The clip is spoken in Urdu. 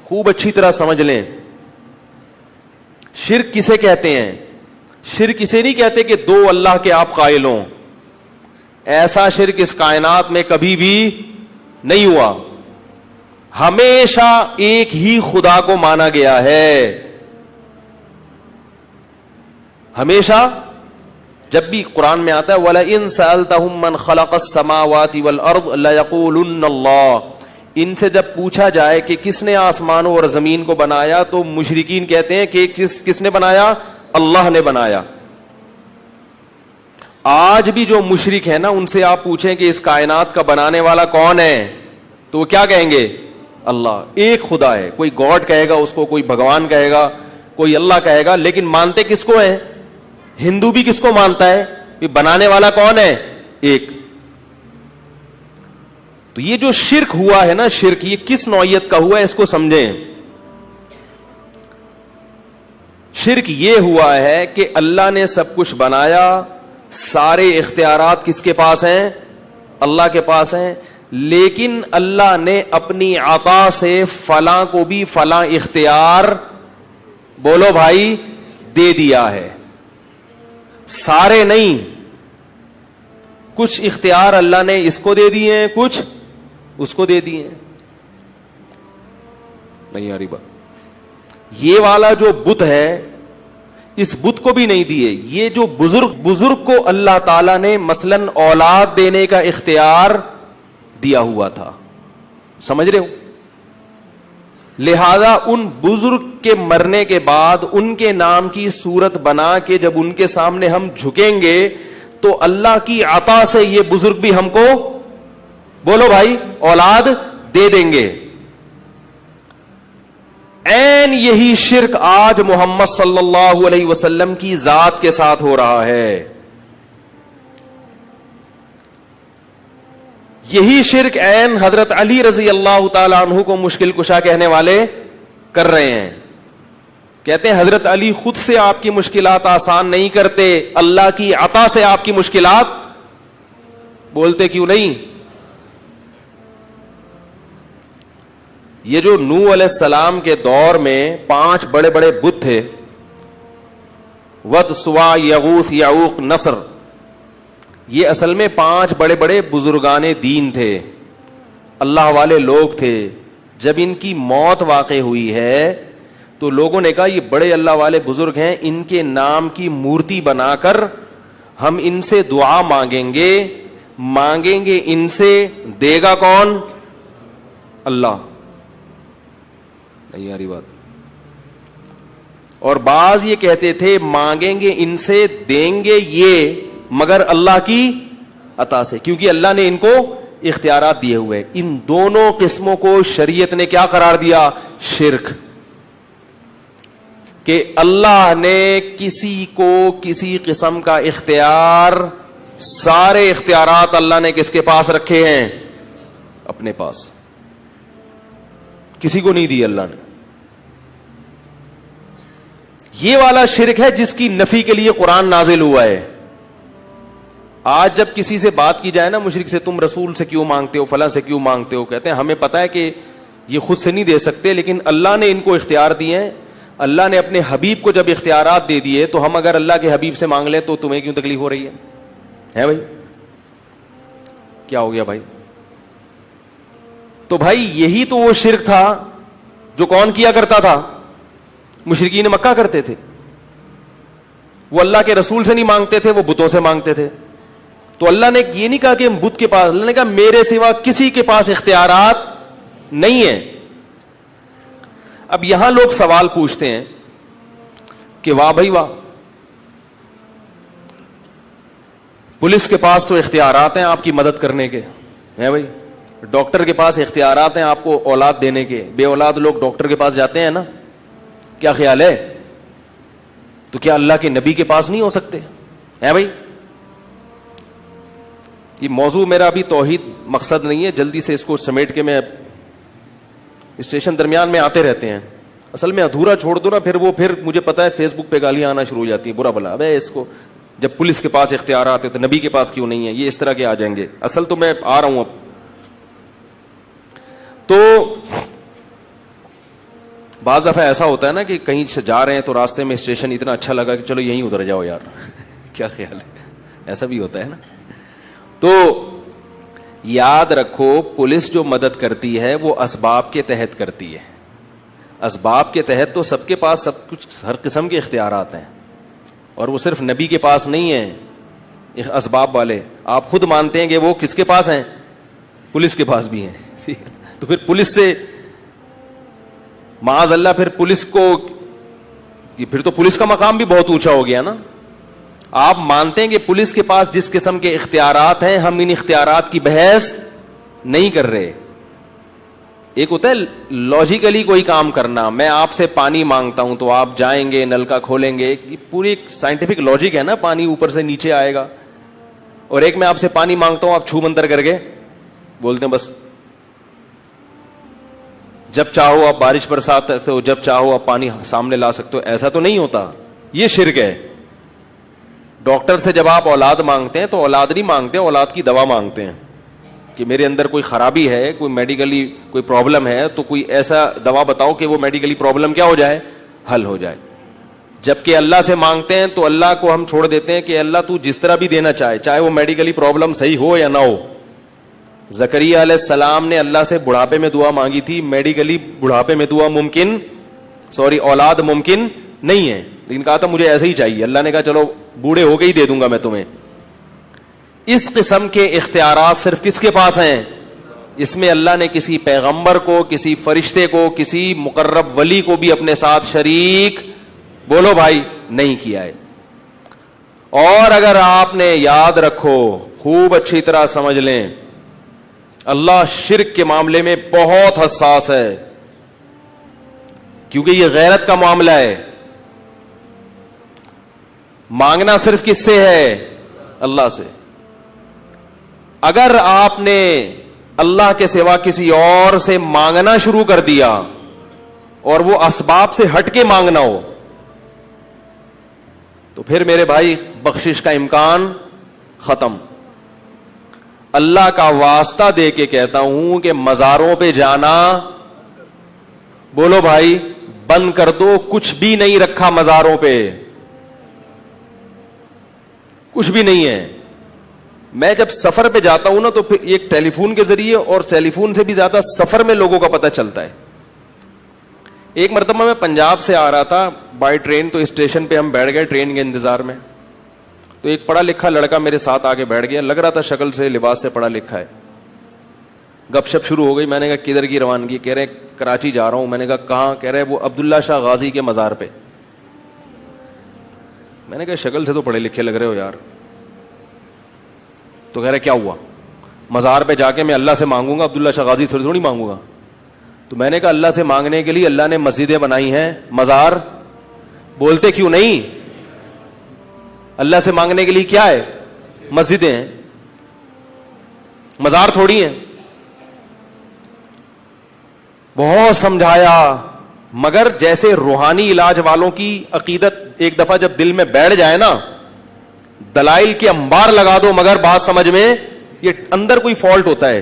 خوب اچھی طرح سمجھ لیں. شرک کسے کہتے ہیں؟ شرک اسے نہیں کہتے کہ دو اللہ کے آپ قائل ہوں. ایسا شرک اس کائنات میں کبھی بھی نہیں ہوا. ہمیشہ ایک ہی خدا کو مانا گیا ہے. ہمیشہ جب بھی قرآن میں آتا ہے وَلَئِن سَأَلْتَهُم مَّنْ خَلَقَ السَّمَاوَاتِ وَالْأَرْضَ لَيَقُولُنَّ اللَّهُ. ان سے جب پوچھا جائے کہ کس نے آسمانوں اور زمین کو بنایا تو مشرکین کہتے ہیں کہ کس نے بنایا؟ اللہ نے بنایا. آج بھی جو مشرک ہے نا ان سے آپ پوچھیں کہ اس کائنات کا بنانے والا کون ہے تو وہ کیا کہیں گے؟ اللہ. ایک خدا ہے. کوئی گاڈ کہے گا اس کو, کوئی بھگوان کہے گا, کوئی اللہ کہے گا, لیکن مانتے کس کو ہے؟ ہندو بھی کس کو مانتا ہے کہ بنانے والا کون ہے؟ ایک. تو یہ جو شرک ہوا ہے نا, شرک یہ کس نوعیت کا ہوا ہے اس کو سمجھیں. شرک یہ ہوا ہے کہ اللہ نے سب کچھ بنایا, سارے اختیارات کس کے پاس ہیں؟ اللہ کے پاس ہیں, لیکن اللہ نے اپنی عطا سے فلاں کو بھی فلاں اختیار, بولو بھائی, دے دیا ہے. سارے نہیں, کچھ اختیار اللہ نے اس کو دے دیے ہیں, کچھ اس کو دے دیے ہیں. نہیں آ رہی بات. یہ والا جو بت ہے اس بت کو بھی نہیں دیے. یہ جو بزرگ کو اللہ تعالی نے مثلاً اولاد دینے کا اختیار دیا ہوا تھا, سمجھ رہے ہو؟ لہذا ان بزرگ کے مرنے کے بعد ان کے نام کی صورت بنا کے جب ان کے سامنے ہم جھکیں گے تو اللہ کی عطا سے یہ بزرگ بھی ہم کو, بولو بھائی, اولاد دے دیں گے. عین یہی شرک آج محمد صلی اللہ علیہ وسلم کی ذات کے ساتھ ہو رہا ہے. یہی شرک عین حضرت علی رضی اللہ تعالی عنہ کو مشکل کشا کہنے والے کر رہے ہیں. کہتے ہیں حضرت علی خود سے آپ کی مشکلات آسان نہیں کرتے, اللہ کی عطا سے آپ کی مشکلات. بولتے کیوں نہیں؟ یہ جو نوح علیہ السلام کے دور میں 5 بڑے بڑے بت تھے, ود, سوا, یغوث, یعوق, نصر, یہ اصل میں 5 بڑے بڑے بزرگان دین تھے, اللہ والے لوگ تھے. جب ان کی موت واقع ہوئی ہے تو لوگوں نے کہا یہ بڑے اللہ والے بزرگ ہیں, ان کے نام کی مورتی بنا کر ہم ان سے دعا مانگیں گے ان سے, دے گا کون؟ اللہ. نہیں آ رہی بات. اور بعض یہ کہتے تھے مانگیں گے ان سے, دیں گے یہ مگر اللہ کی عطا سے, کیونکہ اللہ نے ان کو اختیارات دیے ہوئے. ان دونوں قسموں کو شریعت نے کیا قرار دیا؟ شرک. کہ اللہ نے کسی کو کسی قسم کا اختیار, سارے اختیارات اللہ نے کس کے پاس رکھے ہیں؟ اپنے پاس. کسی کو نہیں دی اللہ نے. یہ والا شرک ہے جس کی نفی کے لیے قرآن نازل ہوا ہے. آج جب کسی سے بات کی جائے نا مشرک سے, تم رسول سے کیوں مانگتے ہو, فلاں سے کیوں مانگتے ہو, کہتے ہیں ہمیں پتا ہے کہ یہ خود سے نہیں دے سکتے, لیکن اللہ نے ان کو اختیار دیے ہیں. اللہ نے اپنے حبیب کو جب اختیارات دے دیے تو ہم اگر اللہ کے حبیب سے مانگ لیں تو تمہیں کیوں تکلیف ہو رہی ہے بھائی؟ کیا ہو گیا بھائی؟ تو بھائی یہی تو وہ شرک تھا جو کون کیا کرتا تھا؟ مشرکین مکہ کرتے تھے. وہ اللہ کے رسول سے نہیں مانگتے تھے, وہ بتوں سے مانگتے تھے. تو اللہ نے یہ نہیں کہا کہ ہم بت کے پاس, اللہ نے کہا میرے سوا کسی کے پاس اختیارات نہیں ہیں. اب یہاں لوگ سوال پوچھتے ہیں کہ واہ بھائی واہ, پولیس کے پاس تو اختیارات ہیں آپ کی مدد کرنے کے, ہیں بھائی, ڈاکٹر کے پاس اختیارات ہیں آپ کو اولاد دینے کے, بے اولاد لوگ ڈاکٹر کے پاس جاتے ہیں نا, کیا خیال ہے؟ تو کیا اللہ کے نبی کے پاس نہیں ہو سکتے ہیں بھائی؟ یہ موضوع میرا ابھی توحید مقصد نہیں ہے, جلدی سے اس کو سمیٹ کے میں اسٹیشن درمیان میں آتے رہتے ہیں. اصل میں ادھورا چھوڑ دو نا, پھر مجھے پتا ہے فیس بک پہ گالیاں آنا شروع ہو جاتی ہیں, برا بلا ابے اس کو, جب پولیس کے پاس اختیارات ہے تو نبی کے پاس کیوں نہیں ہے, یہ اس طرح کے آ جائیں گے. اصل تو میں آ رہا ہوں اب. تو بعض دفعہ ایسا ہوتا ہے نا کہ کہیں سے جا رہے ہیں تو راستے میں اسٹیشن اتنا اچھا لگا کہ چلو یہیں اتر جاؤ یار کیا خیال ہے, ایسا بھی ہوتا ہے نا. تو یاد رکھو پولیس جو مدد کرتی ہے وہ اسباب کے تحت کرتی ہے. اسباب کے تحت تو سب کے پاس سب کچھ ہر قسم کے اختیارات ہیں, اور وہ صرف نبی کے پاس نہیں ہیں اسباب والے. آپ خود مانتے ہیں کہ وہ کس کے پاس ہیں؟ پولیس کے پاس بھی ہیں. تو پھر پولیس سے معاذ اللہ پھر پولیس کو, پھر تو پولیس کا مقام بھی بہت اونچا ہو گیا نا. آپ مانتے ہیں کہ پولیس کے پاس جس قسم کے اختیارات ہیں, ہم ان اختیارات کی بحث نہیں کر رہے. ایک ہوتا ہے لاجیکلی کوئی کام کرنا, میں آپ سے پانی مانگتا ہوں تو آپ جائیں گے نلکا کھولیں گے, پوری ایک سائنٹیفک لاجک ہے نا, پانی اوپر سے نیچے آئے گا. اور ایک میں آپ سے پانی مانگتا ہوں, آپ چھو منتر کر کے بولتے ہیں بس جب چاہو آپ بارش برسات سکتے ہو, جب چاہو آپ پانی سامنے لا سکتے ہو. ایسا تو نہیں ہوتا, یہ شرک ہے. ڈاکٹر سے جب آپ اولاد مانگتے ہیں تو اولاد نہیں مانگتے, اولاد کی دوا مانگتے ہیں کہ میرے اندر کوئی خرابی ہے, کوئی میڈیکلی کوئی پرابلم ہے, تو کوئی ایسا دوا بتاؤ کہ وہ میڈیکلی پرابلم کیا ہو جائے, حل ہو جائے. جبکہ اللہ سے مانگتے ہیں تو اللہ کو ہم چھوڑ دیتے ہیں کہ اللہ تو جس طرح بھی دینا چاہے, چاہے وہ میڈیکلی پرابلم صحیح ہو یا نہ ہو. زکریا علیہ السلام نے اللہ سے بڑھاپے میں دعا مانگی تھی, میڈیکلی بڑھاپے میں دعا ممکن اولاد ممکن نہیں ہے, لیکن کہا تھا مجھے ایسے ہی چاہیے. اللہ نے کہا چلو بوڑھے ہو کے ہی دے دوں گا میں تمہیں. اس قسم کے اختیارات صرف کس کے پاس ہیں؟ اس میں اللہ نے کسی پیغمبر کو, کسی فرشتے کو, کسی مقرب ولی کو بھی اپنے ساتھ شریک بولو بھائی نہیں کیا ہے. اور اگر آپ نے یاد رکھو, خوب اچھی طرح سمجھ لیں, اللہ شرک کے معاملے میں بہت حساس ہے, کیونکہ یہ غیرت کا معاملہ ہے. مانگنا صرف کس سے ہے؟ اللہ سے. اگر آپ نے اللہ کے سوا کسی اور سے مانگنا شروع کر دیا اور وہ اسباب سے ہٹ کے مانگنا ہو, تو پھر میرے بھائی بخشش کا امکان ختم. اللہ کا واسطہ دے کے کہتا ہوں کہ مزاروں پہ جانا بولو بھائی بند کر دو. کچھ بھی نہیں رکھا مزاروں پہ, کچھ بھی نہیں ہے. میں جب سفر پہ جاتا ہوں نا تو پھر ایک ٹیلی فون کے ذریعے, اور ٹیلی فون سے بھی زیادہ سفر میں لوگوں کا پتہ چلتا ہے. ایک مرتبہ میں پنجاب سے آ رہا تھا بائی ٹرین, تو اسٹیشن پہ ہم بیٹھ گئے ٹرین کے انتظار میں. تو ایک پڑھا لکھا لڑکا میرے ساتھ آگے بیٹھ گیا, لگ رہا تھا شکل سے لباس سے پڑھا لکھا ہے. گپ شپ شروع ہو گئی. میں نے کہا کدھر کی روانگی؟ کہہ رہے کراچی جا رہا ہوں. میں نے کہا کہاں؟ کہہ رہے وہ عبداللہ شاہ غازی کے مزار پہ. میں نے کہا شکل سے تو پڑھے لکھے لگ رہے ہو یار. تو کہہ رہے کیا ہوا؟ مزار پہ جا کے میں اللہ سے مانگوں گا, عبداللہ شاہ غازی سے تھوڑی مانگوں گا. تو میں نے کہا اللہ سے مانگنے کے لیے اللہ نے مسجدیں بنائی ہیں, مزار بولتے کیوں نہیں؟ اللہ سے مانگنے کے لیے کیا ہے؟ مسجدیں ہیں, مزار تھوڑی ہیں. بہت سمجھایا, مگر جیسے روحانی علاج والوں کی عقیدت ایک دفعہ جب دل میں بیٹھ جائے نا, دلائل کے انبار لگا دو مگر بات سمجھ میں, یہ اندر کوئی فالٹ ہوتا ہے.